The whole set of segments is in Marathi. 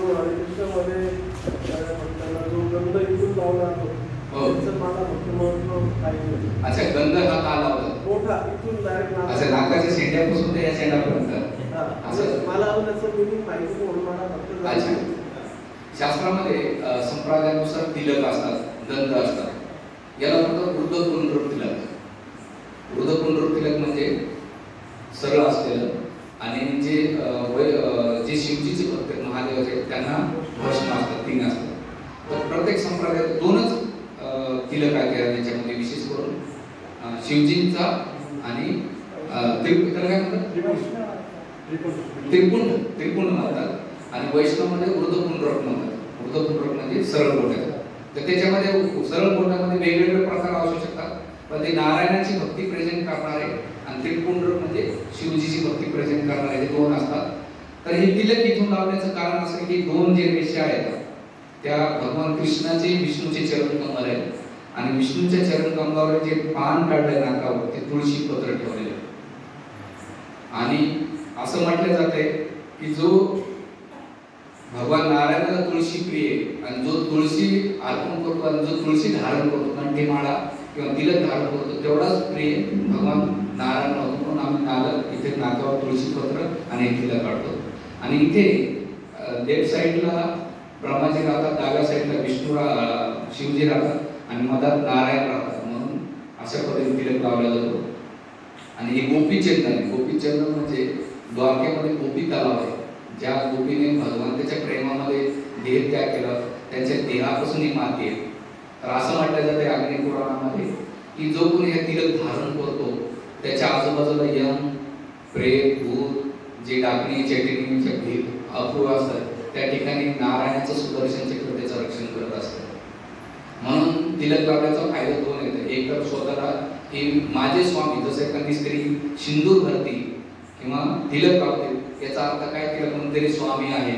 जो हरिकृष्णामध्ये त्यांना जो गंध इथून लावला त्याचं मला फक्त महत्व काही नाही. अच्छा, गंध हा का लावला? मोठा इथून डायरेक्ट अच्छा, नाकाच्या शेंड्यापासून ते या शेंड्यापर्यंत. असं मला त्याचं मिनिंग माहिती म्हणून मला फक्त. अच्छा, शास्त्रामध्ये संप्रदायानुसार तिलक असतात, गंध असतात. याला म्हणतात ऊर्ध्वपुंड्र तिलक. ऊर्ध्वपुंड्र तिलक म्हणजे सरळ असलेलं आणि जे शिवजीचे भक्त महादेवाचे त्यांना भस्म असतात, 3 असतात. तर प्रत्येक संप्रदायात 2च तिलक आहेत याच्यामध्ये, विशेष करून शिवजींचा आणि त्रिपुंड म्हणतात आणि वैष्णवमध्ये ऊर्ध्वपुंड्रक म्हणतात. ऊर्ध्वपुंड्रक म्हणजे सरळ बोटाचं. तर त्याच्यामध्ये सरळ बोटामध्ये वेगवेगळे प्रकार असू शकतात, पण ते नारायणाची भक्ती प्रेझेंट करणारे आणि त्रिपुंड्रक म्हणजे शिवजीची भक्ती प्रेझेंट करणारे, हे 2 असतात. तर हे तिलक इथून लावण्याचं कारण असं की 2 जे रेषा आहेत त्या भगवान कृष्णाचे विष्णूचे चरणकमल आहेत आणि विष्णूच्या चरणकमलावर जे पान काढलंय नाकावर ते तुळशी पत्र ठेवलेलं आहे. आणि असं म्हटलं जातंय की जो भगवान नारायणाला तुळशी प्रिय आणि जो तुळशी अर्पण करतो आणि जो तुळशी धारण करतो, कंठीमाळा किंवा तिलक धारण करतो, तेवढाच प्रिय भगवान नारायण होतो. म्हणून आम्ही इथे नाकावर तुळशी पत्र आणि तिलक काढतो. आणि इथे लेफ्ट साईडला ब्रह्माजी राहतात, डाव्या साईडला शिवजी राहतात आणि मधात नारायण राहतात. म्हणून अशा पद्धतीने तिलक लावला जातो. आणि हे गोपीचंदन आहे. गोपीचंदन म्हणजे द्वारकेमध्ये गोपी तलाव आहे. ज्या गोपीने भगवंताच्या प्रेमामध्ये देह त्याग केला, त्यांच्या देहापासून ही माती आहे. तर असं म्हटलं जाते अग्निपुराणामध्ये की जो कोणी हे तिलक धारण करतो त्याच्या आजूबाजूला यम, प्रेत, भूत, जे डाकणी चैतन्य भीत अपूर्व असतात, त्या ठिकाणी नारायणाचं सुदर्शन चक्र त्याचं रक्षण करत असतं. म्हणून तिलक लावण्याचा फायदा 2 येतो. एक तर स्वतःला की माझे स्वामी, जसं एखादी स्त्री सिंदूर भरती किंवा तिलक लावते, याचा अर्थ काय, तिला कोणतरी स्वामी आहे.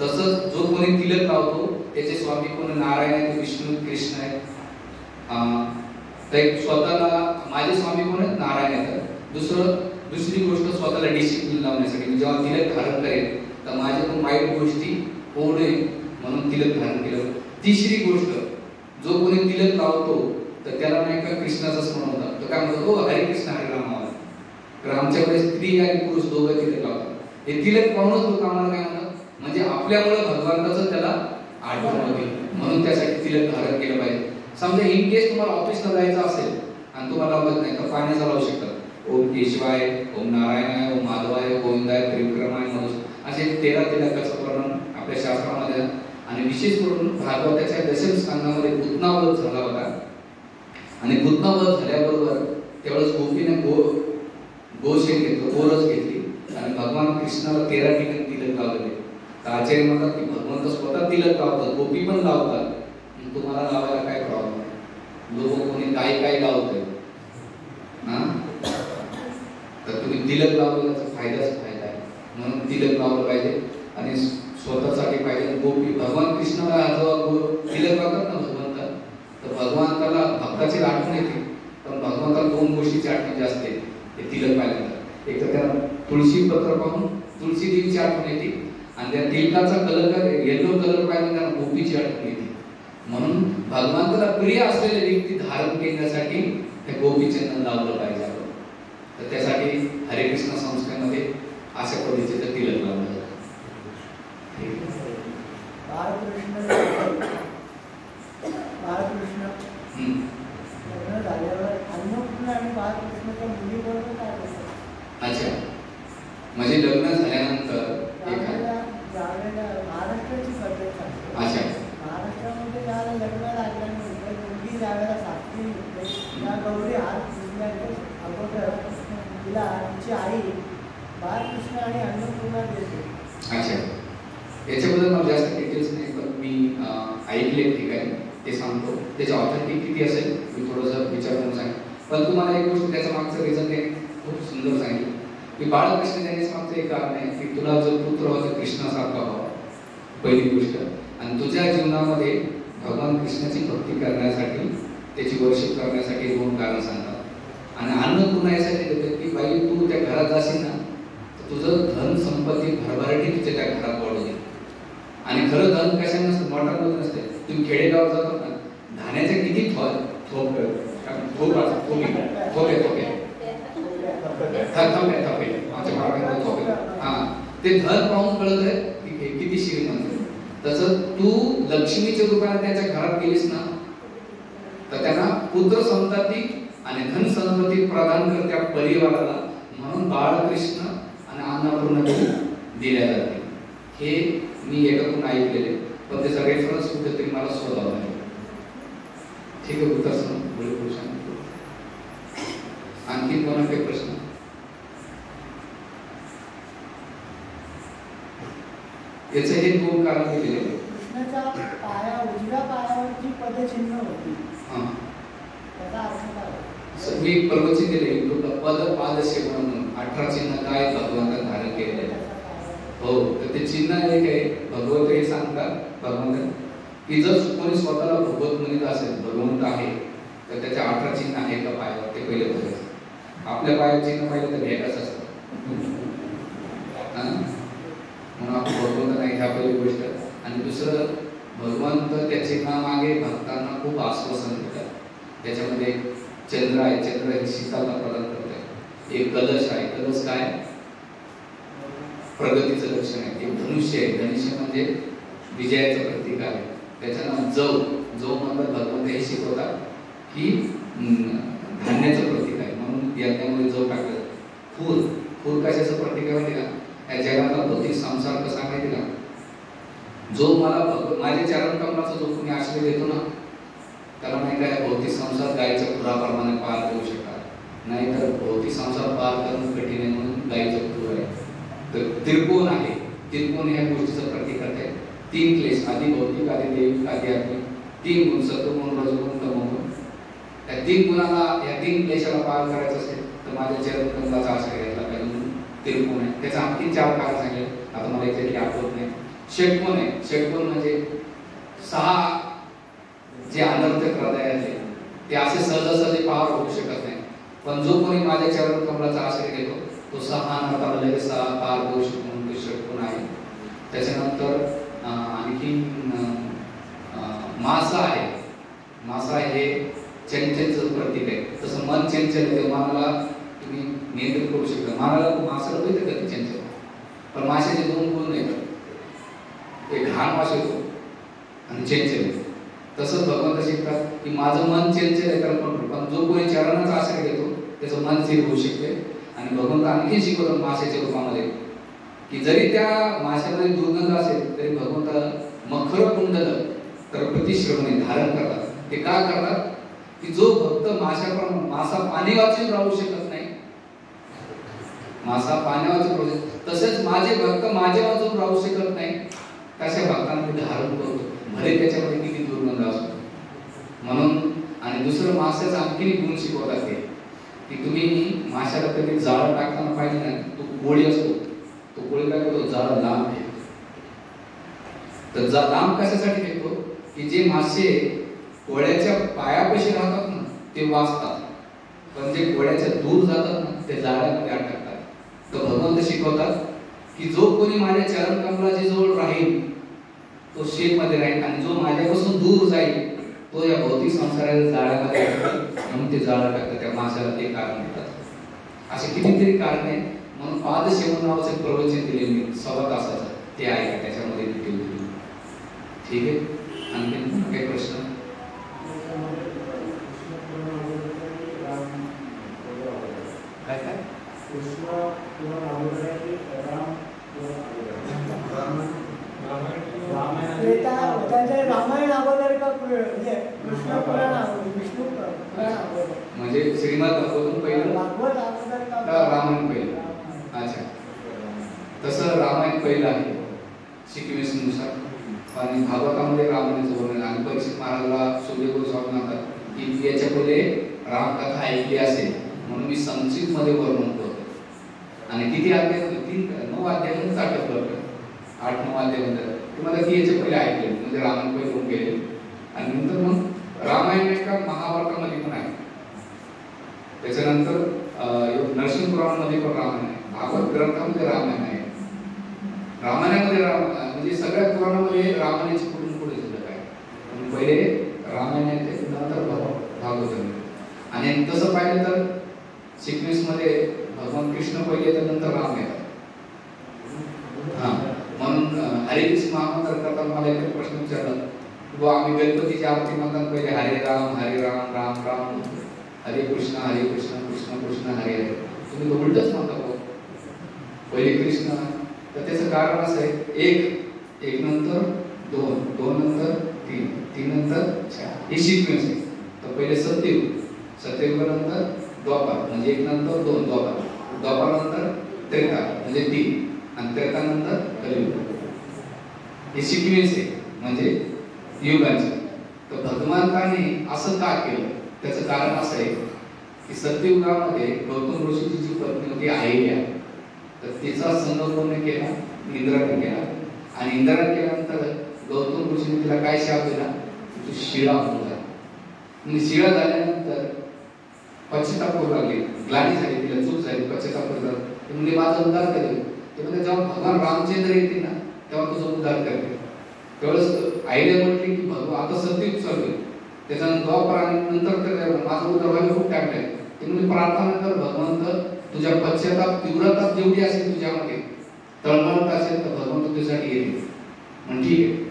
तसंच जो कोणी तिलक लावतो त्याचे स्वामी कोण, नारायण आहे, विष्णू, कृष्ण आहे. तर स्वतःला माझे स्वामी कोण आहेत, नारायण आहेत. दुसरी गोष्ट, स्वतःला डिसिप्लिन लावण्यासाठी जेव्हा तिलक धारण करेल तर माझ्याकडून वाईट गोष्टी होऊ नये म्हणून तिलक धारण केलं. तिसरी गोष्ट, जो कोणी तिलक लावतो तर त्याला नाही का कृष्णाचा स्मरण होतं. तो काय म्हणतो, हरे कृष्ण हरे राम. तर आमच्याकडे स्त्री आणि पुरुष दोघं तिलक लावतात. हे तिलक पाहूनच लोक आम्हाला काय म्हणतात, म्हणजे आपल्यामुळे भगवंताचं त्याला आठवण होईल म्हणून त्यासाठी तिलक धारण केलं पाहिजे. समजा इन केस तुम्हाला ऑफिसला जायचं असेल आणि तुम्हाला लावत नाही तर पाण्याचा लावू शकतात. ओम केशवाय, ओम नारायणाय, ओम माधवाय, गोविंदाय, त्रिविक्रमाय, मधुस, असे 13 तिलकाचं वर्णन आपल्या शास्त्रामध्ये. आणि विशेष करून भागवताच्या दशम स्कंदामध्ये भूतनावध झाला होता. आणि भूतनावध झाल्याबरोबर तेवढंच गोपीने गोशेन घेतलं, गोरस घेतली आणि भगवान कृष्णाला 13 ठिकाणी तिलक लावले. तर आचार्य म्हणतात की भगवंत स्वतः तिलक लावतात, गोपी पण लावतात, तुम्हाला लावायला काय प्रॉब्लेम आहे? लोक कोणी काय लावतंय ना, तर तुम्ही तिलक लावल्याचा फायदाच फायदा आहे. म्हणून तिलक लावलं पाहिजे आणि स्वतःसाठी पाहिजे. गोपी भगवान कृष्णाला जेव्हा तिलक लावतात ना भगवंत, तर भगवंताला भक्ताची आठवण येते, पण भगवंताला 2 गोष्टीची आठवण जास्त येते हे तिलक पाहिल्यानंतर. एक तर त्याला तुळशी पत्र पाहून तुळशी देवीची आठवण येते आणि त्या तिलकाचा कलर येलो कलर पाहिजे त्याला गोपीची आठवण येते. म्हणून भगवंताला प्रिय असलेले व्यक्ती धारण करण्यासाठी हे गोपीचंदन लावलं पाहिजे. तर त्यासाठी हरे कृष्ण संस्थेमध्ये अशा पद्धतीचं तिलक लावलं जातं. अच्छा, म्हणजे लग्न झाल्यानंतर महाराष्ट्राची पद्धत आहे. अच्छा, महाराष्ट्रामध्ये ज्याला लग्न लागल्यानंतर मुलगी ज्यावेळेला सासरी त्या गौरी हात पुजल्याच्या अगोदर तिला तिची आई बाळकृष्ण आणि अन्नपूर्णा देते. अच्छा, याच्याबद्दल मला जास्त डिटेल्स नाही, पण मी ऐकले ठिकाणी ते सांगतो. त्याची ऑथेंटिसिटी असेल मी थोडंसं विचारून सांगेन. पण तुम्हाला एक गोष्ट त्याच्या मागचं रिझन ते खूप सुंदर सांगितलं की बाळकृष्ण देण्याचं मागचं एक कारण आहे की तुला जो पुत्र होता कृष्णासारखा व्हावा, पहिली गोष्ट. आणि तुझ्या जीवनामध्ये भगवान कृष्णाची भक्ती करण्यासाठी, त्याची वर्शिप करण्यासाठी 2 कारण सांगतात. आणि अन्नपूर्णा यासाठी देतात की बाई तू त्या घरात जाशील ना तर तुझं धन संपत्ती भरभराटी तुझ्या त्या घरात वाढू दे. आणि खरं धन कशा नसतं, मोठ्यामध्ये नसते. तुम्ही खेडेगावात जातो ना, धान्याचे किती ते धन पाहून कळत आहे किती श्रीमंत. तसं तू लक्ष्मीच्या रूपाने त्याच्या घरात गेलीस ना, तर त्यांना पुत्र संतती आणि धन संतती प्रदान करत्या परिवाराला म्हणून बाळकृष्ण आणि अन्नपूर्णा दिल्या जाते. हे मी एकाकडून ऐकलेले, पण त्याचा रेफरन्स कुठेतरी मला शोधावा लागेल. ठीक आहे, उत्तर आणखी कोणाकडे प्रश्न? याचं हे दोन कारण दिलेले. कृष्णाच्या उजव्या पायावरची पदचिन्ह होती, त्याचा अर्थ काय? मी प्रवचन दिले पद पादशे म्हणून 18 चिन्ह काय भगवंताने धारण केलेले आहे. हो, तर ते चिन्ह एक आहे. भगवंत हे सांगतात भगवंत की जर कोणी स्वतःला भगवत म्हणत असेल, भगवंत आहे, तर त्याच्या 18 चिन्ह आहे का पायावर ते पहिले बघायचं. आपल्या पायावर चिन्ह पाहिलं तर भेटच असतं म्हणून आपण भगवंत नाही, ह्या पहिली गोष्ट. आणि दुसरं, भगवंत त्या चिन्हामागे भक्तांना खूप आश्वासन देतात. त्याच्यामध्ये चंद्र आहे, चंद्र हे शीतलता प्रदान करते. एक कलश आहे, कलश काय प्रगतीचं लक्षण आहे. एक धनुष्य आहे, धनुष्य म्हणजे विजयाचं प्रतीक आहे. त्याच्यानं जव म्हणजे भगवंत हे शिकवतात की धान्याचं प्रतीक आहे, म्हणून यज्ञामध्ये जव टाकलं. फूल कशाचं प्रतीक आहे माहिती का? या जगातला भौतिक संसार कसा माहिती का? जो मला माझ्या चरण कमलाचा जो कोणी आश्रय देतो ना, त्याला नाही काय भौतिक संसार गायीच्या खुराप्रमाणे पार करू शकतात. नाहीतर भौतिक संसार पार करणं कठीण आहे, म्हणून गायीचं खुर आहे. तर त्रिकोण आहे, त्रिकोण ह्या गोष्टीचं प्रतीक आहे. 3 क्लेश, आधी भौतिक, आधी दैविक, आधी आत्मिक. 3 गुण, सत्वगुण, रजोगुण, तमोगुण. या 3 गुणाला, या 3 क्लेशाला पार करायचं असेल तर माझ्या चरण कमलाचा आश्रय घ्यायला पाहिजे, म्हणून त्रिकोण आहे. त्याचा आणखी 4 कारण सांगले, आता मला एक्झॅक्टली आठवत नाही. षटकोण आहे, षटकोण म्हणजे 6 जे अनर्थक हृदय आहे ते असे सहजासहजी पार होऊ शकत नाही. पण जो कोणी माझ्या चरण कमलाचा आश्रय घेतो तो 6 अनर्थाला लगेच पार होऊ शकतो, म्हणून ते षटकोण आहे. त्याच्यानंतर आणखी मासा आहे. मासा हे चंचलचं प्रतीक आहे. तसं मन चंचल आहे, मनाला तुम्ही नियंत्रित करू शकता. मनाला मासाला होईल कधी चंचल, पण माशाचे 2 गुण आहेत. एक घाण वास येतो आणि चंचल येतो. तसंच भगवंत शिकतात की माझं मन चंचल आहे तर पण जो कोणी चरणाचा आश्रय घेतो त्याचं मन स्थिर होऊ शकते. आणि भगवंत आणखी शिकवतात माशाच्या रूपामध्ये की जरी त्या माशामध्ये दुर्गंध असेल तरी भगवंत मखर कुंडल तर प्रतिश्रवणे धारण करतात. ते का करतात की जो भक्त मासा पाणी वाचून राहू शकत नाही, मासा पाणी वाचून, तसेच माझे भक्त माझे वाचून राहू शकत नाही, तशा भक्तांना मी धारण करतो, भले त्याच्यामध्ये किती दुर्गंध असतो. म्हणून आणि दुसरं माशाचं आणखी गुण शिकवतात ते की तुम्ही माशाला कधी जाळं टाकताना पाहिजे ना, तो गोळी असतो, तो गोळी काय करतो, जाळं लांब फेकतो. तर लांब कशासाठी फेकतो की जे मासे गोळ्याच्या पायापाशी राहतात ना ते वाचतात, पण जे गोळ्याच्या दूर जातात ना ते जाळ्यामध्ये अटकतात. तर भगवंत शिकवतात की जो कोणी माझ्या चरण कमलाच्या जवळ राहील तो शेपमध्ये राहील, आणि जो माझ्यापासून दूर जाईल तो या भौतिक संसाराच्या जाळ्यामध्ये अटकेल, म्हणून ते जाळं टाकतात. त्या माशाला ते कारण देतात. असे कितीतरी कारण आहे. म्हणून पादसेवन नावाचं प्रवचन दिले मी 1.25 तासाचं, ते आहे त्याच्यामध्ये डिटेल दिली. ठीक आहे, आणखी काही प्रश्न? काय काय रामायण अगोदर का कृष्ण पुराण विष्णू पुराण अगोदर? म्हणजे श्रीमद भागवतून पहिलं, भागवत अगोदर का रामायण पहिलं? अच्छा, तसं रामायण पहिलं आहे शिकवेनुसार, आणि भागवतामध्ये रामायणाचं वर्णन. आणि परीक्षित महाराजाला सुखदेव गोस्वामी म्हणतात की याच्या पुढे रामकथा ऐकली असेल म्हणून मी संक्षिप्त मध्ये वर्णन करतो. आणि किती अध्याय होते? 9 अध्यायांमध्ये आठवत करतो, 8-9 अध्यायांमध्ये तुम्हाला ती याच्या पहिले ऐकले, म्हणजे रामायण पहिले होऊन गेले. आणि नंतर मग रामायण का महाभारतामध्ये पण आहे. त्याच्यानंतर नरसिंह पुराणामध्ये पण रामायण आहे, भागवत ग्रंथामध्ये रामायण आहे. रामायणामध्ये म्हणजे सगळ्या पुराणामध्ये हे रामायणाची पुढून पुढे झालं काय. पहिले रामायण आहे नंतर भागवत. आणि तसं पाहिलं तर सिक्वेन्स मध्ये भगवान कृष्ण पहिले तर नंतर राम येतात. म्हणून हरे कृष्ण महामंत्र करताना मला एक प्रश्न विचारला की आम्ही गणपतीची आरती म्हणतात पहिले हरे राम राम राम हरे कृष्ण कृष्ण कृष्ण हरे हरे. तुम्ही उलटच म्हणता हो पहिले कृष्ण. तर त्याचं कारण असं आहे एक नंतर दोन, दोन नंतर तीन, तीन नंतर चार, ही सिक्वेन्स आहे. तर पहिले सत्ययुग नंतर द्वापार म्हणजे एक नंतर दोन द्वापार नंतर त्रेता म्हणजे तीन आणि त्रेतानंतर कलियुग. ही सिक्वेन्स आहे म्हणजे युगांची. तर भगवंताने असं का केलं त्याचं कारण असं आहे की सत्ययुगामध्ये गौतम ऋषीची जी पत्नी होती अहिल्या, तर तिचा संग कोणी केला? इंद्राने केला. आणि इंद्राने केल्यानंतर गौतम ऋषीने तिला काय शाप दिला? तू शिळा होऊन जा. म्हणजे शिळा झाल्यानंतर पश्चाताप करू लागली, ग्लानी झाली, तिला चूक झाली, पश्चाताप करतात. ते म्हणजे माझा उद्धार करेल. ते म्हणजे जेव्हा भगवान रामचंद्र येतील ना तेव्हा तुझा उद्धार करते. त्यावेळेस आईला म्हटली की भगवान आता सत्ययुग चालू आहे, त्याच्यानंतर द्वापार आणि नंतर तर माझा उद्धार व्हायला खूप टाइम लागेल. ते म्हणजे प्रार्थना कर भगवंत, तुझ्या पश्चाताप तीव्रता जेवढी असेल तुझ्यामध्ये तळमळत असेल तर भगवंत तुझ्यासाठी येईल. म्हणजे ठीक आहे.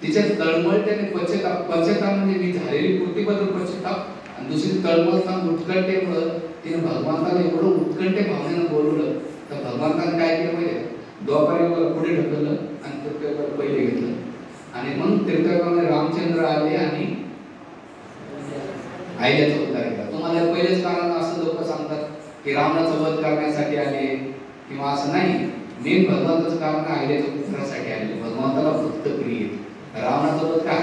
तिच्या तळमळत्याने पश्चाताप म्हणजे मी झालेली कृतीबद्दल पश्चाताप, आणि दुसरी तळमळता उत्कंठेमुळे तिने भगवंताला एवढं उत्कंठे भावनेनं बोलवलं. तर भगवंताने काय केलं माहिती आहे? द्वापार युगाला पुढे ढकललं आणि त्रेतायुगाला पहिले घेतलं. आणि मग त्रेतायुगामध्ये रामचंद्र आले आणि अहिल्याचा उद्धार केला. तुम्हाला पहिलेच कारण असं लोक सांगतात की रावणाचा वध करण्यासाठी आले किंवा असं नाही. मेन भगवंताचं कारण अहिल्याच्या उद्धारासाठी आले. भगवंताला फक्त प्रिय. रावणाचा वध काय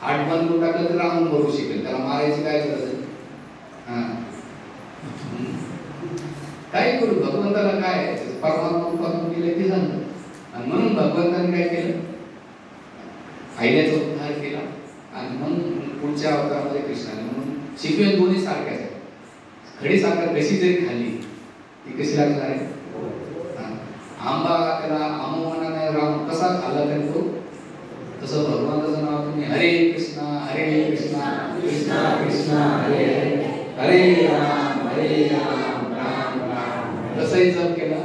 हार्ट बंद करून टाकलं तर रावण मरू शकेल, त्याला मारायची काय गरज आहे? काय करू भगवंताला काय परमात्मा रूपातून केलं ते झालं. आणि म्हणून भगवंताने काय केलं? अहिल्याचा उद्धार केला. आणि मग पुढच्या अवतारामध्ये कृष्णाने. म्हणून शिकवे दोन्ही सारख्याच आहेत. खडी साखर कशी जरी खाल्ली ती कशी लागणार आहे? आंबा त्याला आंबा नाही राम कसा खाल्ला तरी तो तसं भगवंताचं नाव तुम्ही हरे कृष्णा कृष्णा कृष्णा हरे हरे राम राम राम तसंही जप केला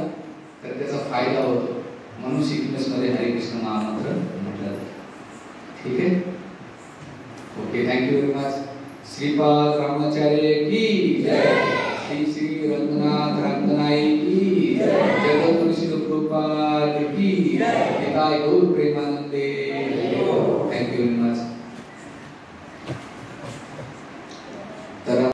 तर त्याचा फायदा होतो. म्हणून सिक्वेन्स मध्ये हरे कृष्ण महामंत्र म्हटलं. ठीक आहे. Okay, thank you very much. Shripad Ramacharya की जय. श्री श्री रंगनाथ रंगनाई की जय. जगत ऋषी कृपाद की जय. निताय गौर प्रेमानंदे. Thank you very much. तर